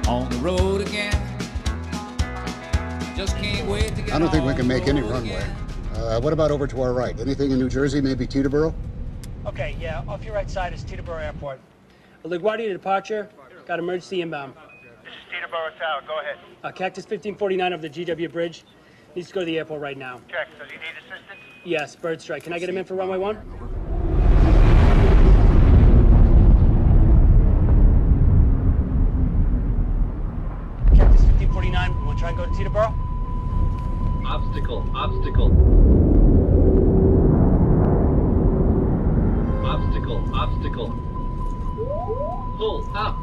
on the road again. Just can't wait to get I don't think we on can the make any road runway. again. What about over to our right? Anything in New Jersey, maybe Teterboro? Okay, yeah, off your right side is Teterboro Airport. LaGuardia departure, got emergency inbound. This is Teterboro Tower, go ahead. Cactus 1549 over the GW Bridge. Needs to go to the airport right now. Check, does he need assistance? Yes, bird strike. Can I get him in for runway 1? Cactus 1549, you want to try and go to Teterboro? Obstacle, obstacle. Obstacle, obstacle. Pull up.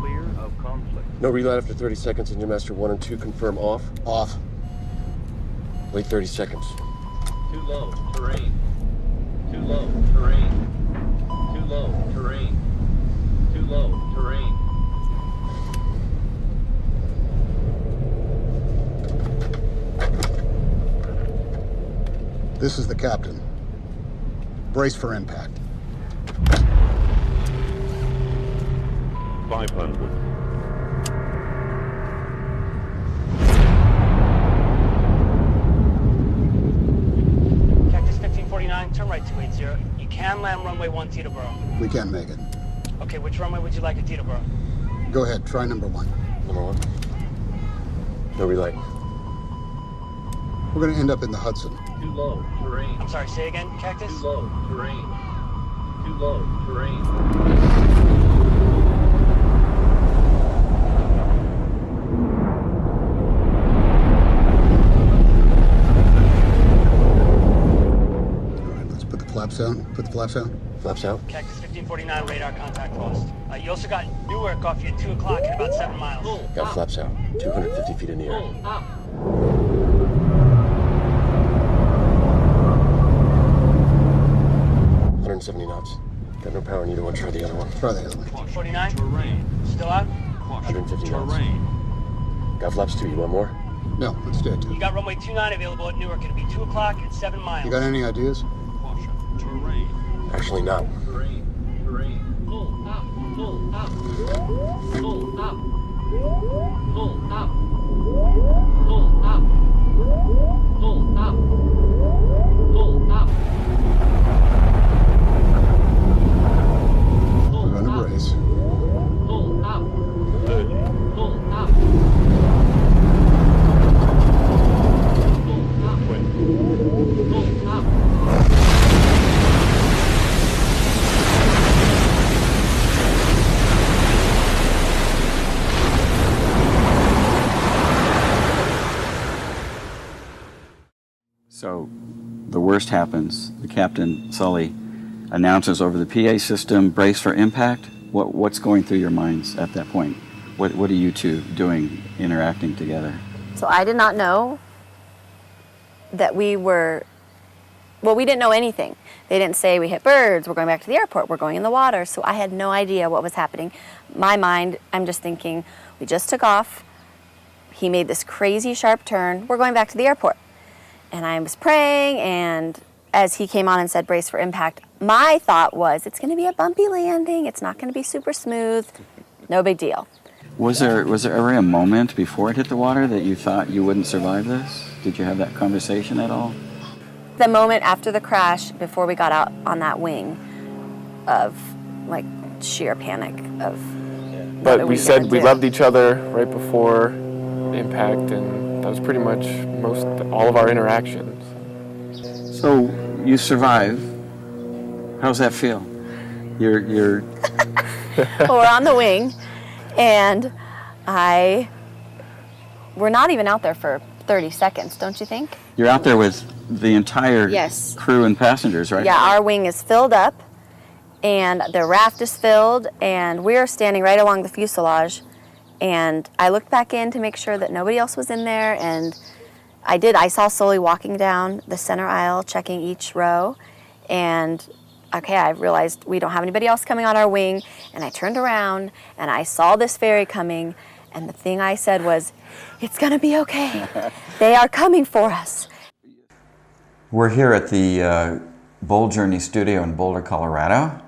Clear of conflict. No reload after 30 seconds, Engine Master 1 and 2 confirm off. Off. Wait 30 seconds. Too low, terrain. Too low, terrain. Too low, terrain. Too low, terrain. This is the captain. Brace for impact. 500. Cactus 1549, turn right 280. You can land runway 1 Teterboro. We can make it. Okay, which runway would you like at Teterboro? Go ahead, try number 1. Number 1. No relay. We're going to end up in the Hudson. Too low, terrain. I'm sorry, say again, Cactus? Too low, terrain. Too low, terrain. All right, let's put the flaps out. Put the flaps out. Flaps out. Cactus 1549, radar contact lost. You also got Newark off you at 2 o'clock in about 7 miles. Pull Got up. flaps out. 250 feet in the air. Pull up. 170 knots. Got no power, neither one. Try the other one. Try the other one. 249? Still out? 150 knots. Got flaps 2. You want more? No, let's stay at 2. You got runway 29 available at Newark. It'll be 2 o'clock at 7 miles. You got any ideas? Actually, not. Terrain, terrain. Pull up, pull up. Pull up. Pull up. Pull up. Pull up. Pull up. We're going to brace. Pull up. 30. Pull up. 20. Pull up. So the worst happens. The captain, Sully, announces over the PA system, brace for impact. What's going through your minds at that point? What are you two doing, interacting together? So I did not know that we didn't know anything. They didn't say we hit birds, we're going back to the airport, we're going in the water. So I had no idea what was happening. My mind, I'm just thinking, we just took off. He made this crazy sharp turn. We're going back to the airport. And I was praying, and as he came on and said brace for impact, my thought was it's going to be a bumpy landing. It's not going to be super smooth. No big deal. Was there ever a moment before it hit the water that you thought you wouldn't survive this? Did you have that conversation at all? The moment after the crash, before we got out on that wing, of like sheer panic of. But we said we loved each other right before impact, and that was pretty much all of our interactions. So you survive. How's that feel? You're Well, we're on the wing, and we're not even out there for 30 seconds, don't you think? You're out there with the entire Yes. crew and passengers, right? Yeah, our wing is filled up, and the raft is filled, and we're standing right along the fuselage. And I looked back in to make sure that nobody else was in there, and I did. I saw Sully walking down the center aisle, checking each row, and okay, I realized we don't have anybody else coming on our wing, and I turned around, and I saw this ferry coming, and the thing I said was, it's gonna be okay. They are coming for us. We're here at the Bold Journey studio in Boulder, Colorado.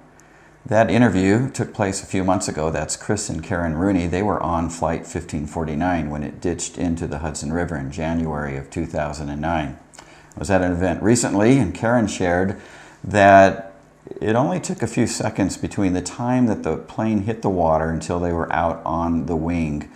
That interview took place a few months ago. That's Chris and Karin Rooney. They were on Flight 1549 when it ditched into the Hudson River in January of 2009. I was at an event recently, and Karin shared that it only took a few seconds between the time that the plane hit the water until they were out on the wing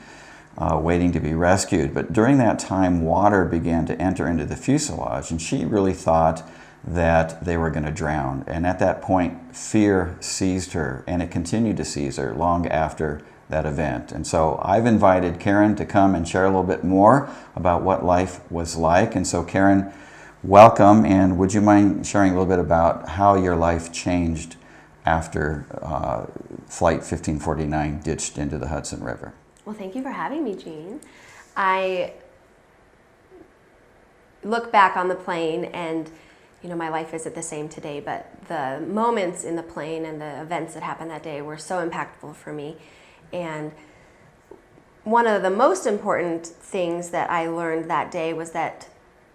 waiting to be rescued. But during that time, water began to enter into the fuselage, and she really thought that they were going to drown. And at that point, fear seized her, and it continued to seize her long after that event. And so I've invited Karin to come and share a little bit more about what life was like. And so Karin, welcome, and would you mind sharing a little bit about how your life changed after Flight 1549 ditched into the Hudson River? Well, thank you for having me, Gene. I look back on the plane, and you know, my life isn't the same today, but the moments in the plane and the events that happened that day were so impactful for me. And one of the most important things that I learned that day was that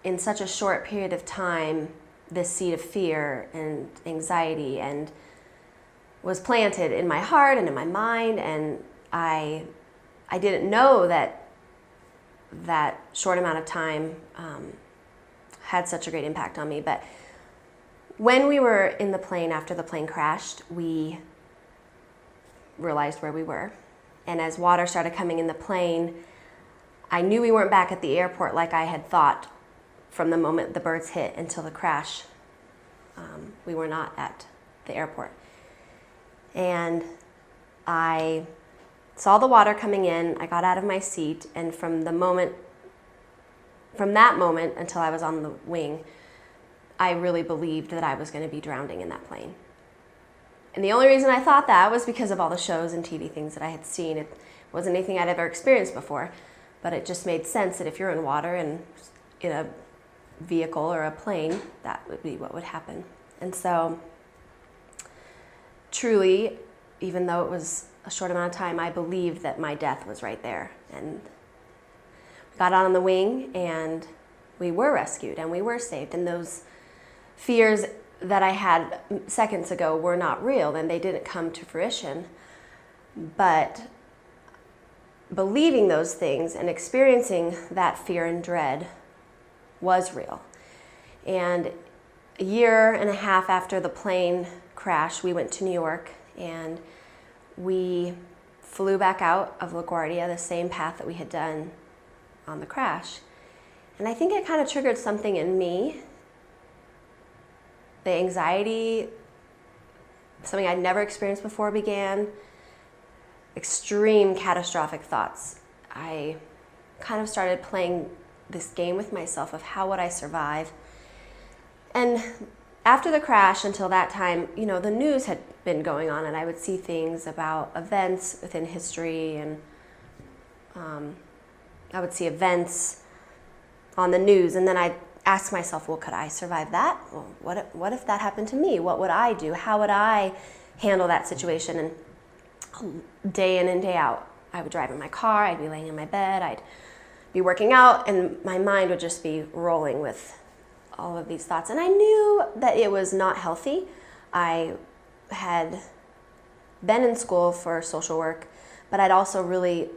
in such a short period of time, this seed of fear and anxiety and was planted in my heart and in my mind, and I didn't know that that short amount of time had such a great impact on me. But when we were in the plane after the plane crashed, we realized where we were. And as water started coming in the plane, I knew we weren't back at the airport like I had thought from the moment the birds hit until the crash. We were not at the airport. And I saw the water coming in, I got out of my seat, and from that moment until I was on the wing, I really believed that I was going to be drowning in that plane. And the only reason I thought that was because of all the shows and TV things that I had seen. It wasn't anything I'd ever experienced before, but it just made sense that if you're in water and in a vehicle or a plane, that would be what would happen. And so, truly, even though it was a short amount of time, I believed that my death was right there. And we got out on the wing, and we were rescued, and we were saved. And those fears that I had seconds ago were not real, and they didn't come to fruition. But believing those things and experiencing that fear and dread was real. And a year and a half after the plane crash, we went to New York, and we flew back out of LaGuardia, the same path that we had done on the crash. And I think it kind of triggered something in me. The anxiety, something I'd never experienced before, began. Extreme catastrophic thoughts. I kind of started playing this game with myself of how would I survive. And after the crash, until that time, you know, the news had been going on, and I would see things about events within history, and I would see events on the news, and then I'd ask myself, well, could I survive that? Well, what if that happened to me? What would I do? How would I handle that situation? And day in and day out, I would drive in my car, I'd be laying in my bed, I'd be working out, and my mind would just be rolling with all of these thoughts. And I knew that it was not healthy. I had been in school for social work, but I'd also really,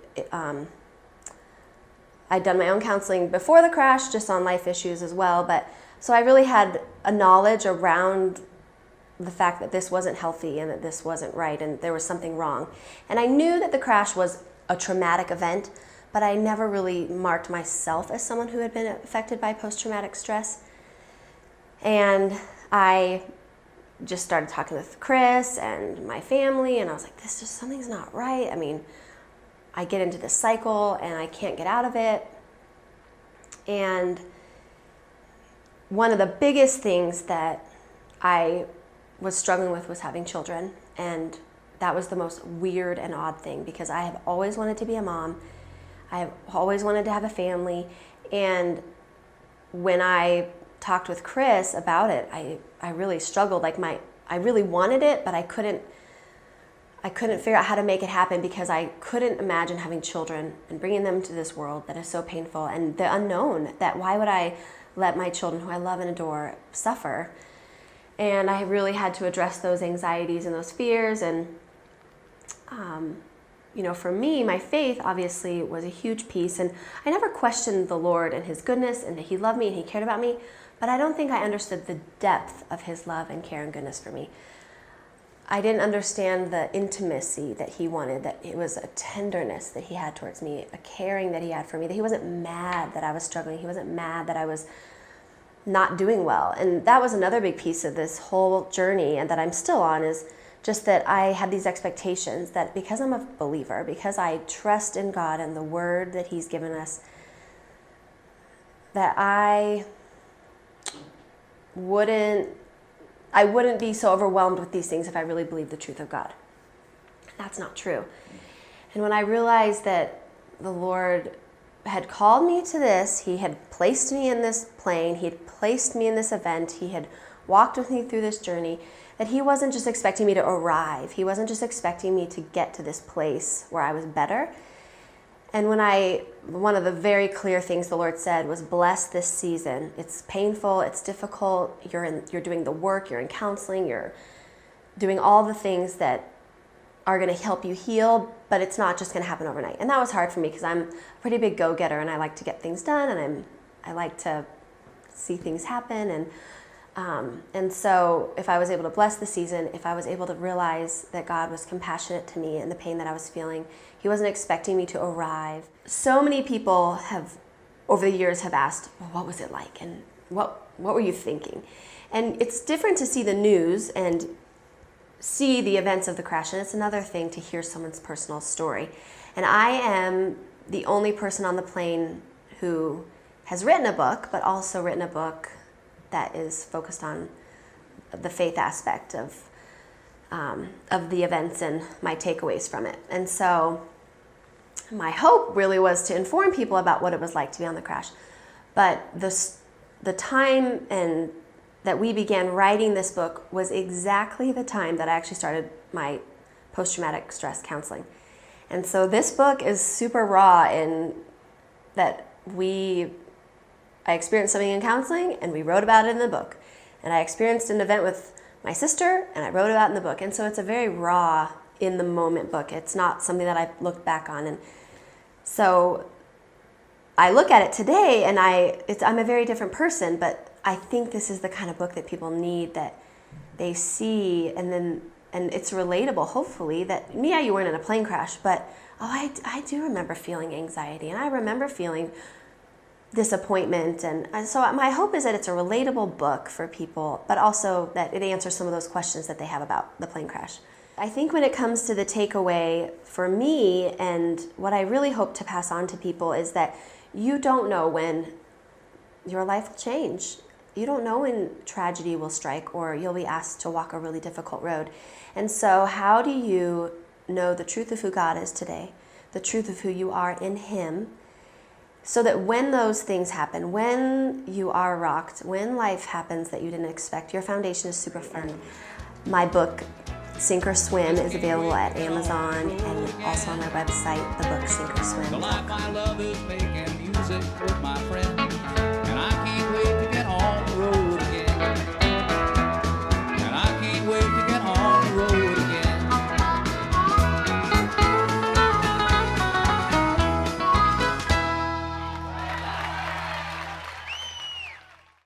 I'd done my own counseling before the crash, just on life issues as well. But so I really had a knowledge around the fact that this wasn't healthy and that this wasn't right and there was something wrong. And I knew that the crash was a traumatic event, but I never really marked myself as someone who had been affected by post-traumatic stress. And I just started talking with Chris and my family, and I was like, something's not right. I mean, I get into this cycle and I can't get out of it. And one of the biggest things that I was struggling with was having children. And that was the most weird and odd thing, because I have always wanted to be a mom. I have always wanted to have a family. And when I talked with Chris about it, I really struggled. I really wanted it, but I couldn't figure out how to make it happen, because I couldn't imagine having children and bringing them to this world that is so painful, and the unknown, that why would I let my children, who I love and adore, suffer? And I really had to address those anxieties and those fears. And, you know, for me, my faith obviously was a huge piece. And I never questioned the Lord and his goodness and that he loved me and he cared about me. But I don't think I understood the depth of his love and care and goodness for me. I didn't understand the intimacy that he wanted, that it was a tenderness that he had towards me, a caring that he had for me, that he wasn't mad that I was struggling. He wasn't mad that I was not doing well. And that was another big piece of this whole journey and that I'm still on, is just that I had these expectations that because I'm a believer, because I trust in God and the word that he's given us, that I wouldn't be so overwhelmed with these things if I really believed the truth of God. That's not true. And when I realized that the Lord had called me to this, he had placed me in this plane, he had placed me in this event, he had walked with me through this journey, that he wasn't just expecting me to arrive. He wasn't just expecting me to get to this place where I was better. And one of the very clear things the Lord said was, bless this season. It's painful, it's difficult, you're doing the work, you're in counseling, you're doing all the things that are gonna help you heal, but it's not just gonna happen overnight. And that was hard for me because I'm a pretty big go-getter and I like to get things done and I like to see things happen. And so if I was able to bless the season, if I was able to realize that God was compassionate to me and the pain that I was feeling, he wasn't expecting me to arrive. So many people have, over the years, have asked, well, what was it like? And what were you thinking? And it's different to see the news and see the events of the crash, and it's another thing to hear someone's personal story. And I am the only person on the plane who has written a book, but also written a book that is focused on the faith aspect of the events and my takeaways from it. And so my hope really was to inform people about what it was like to be on the crash. But the time and that we began writing this book was exactly the time that I actually started my post-traumatic stress counseling. And so this book is super raw in that I experienced something in counseling and we wrote about it in the book. And I experienced an event with my sister and I wrote about it in the book. And so it's a very raw, in the moment book. It's not something that I've looked back on. And so I look at it today and I'm a very different person, but I think this is the kind of book that people need, that they see and it's relatable, hopefully, that, yeah, you weren't in a plane crash, but I do remember feeling anxiety and I remember feeling disappointment. And so my hope is that it's a relatable book for people, but also that it answers some of those questions that they have about the plane crash. I think when it comes to the takeaway for me, and what I really hope to pass on to people, is that you don't know when your life will change. You don't know when tragedy will strike or you'll be asked to walk a really difficult road. And so how do you know the truth of who God is today, the truth of who you are in him, so that when those things happen, when you are rocked, when life happens that you didn't expect, your foundation is super firm. My book, Sink or Swim, is available at Amazon and also on my website, the book Sink or Swim. The life I love is making music with my friends.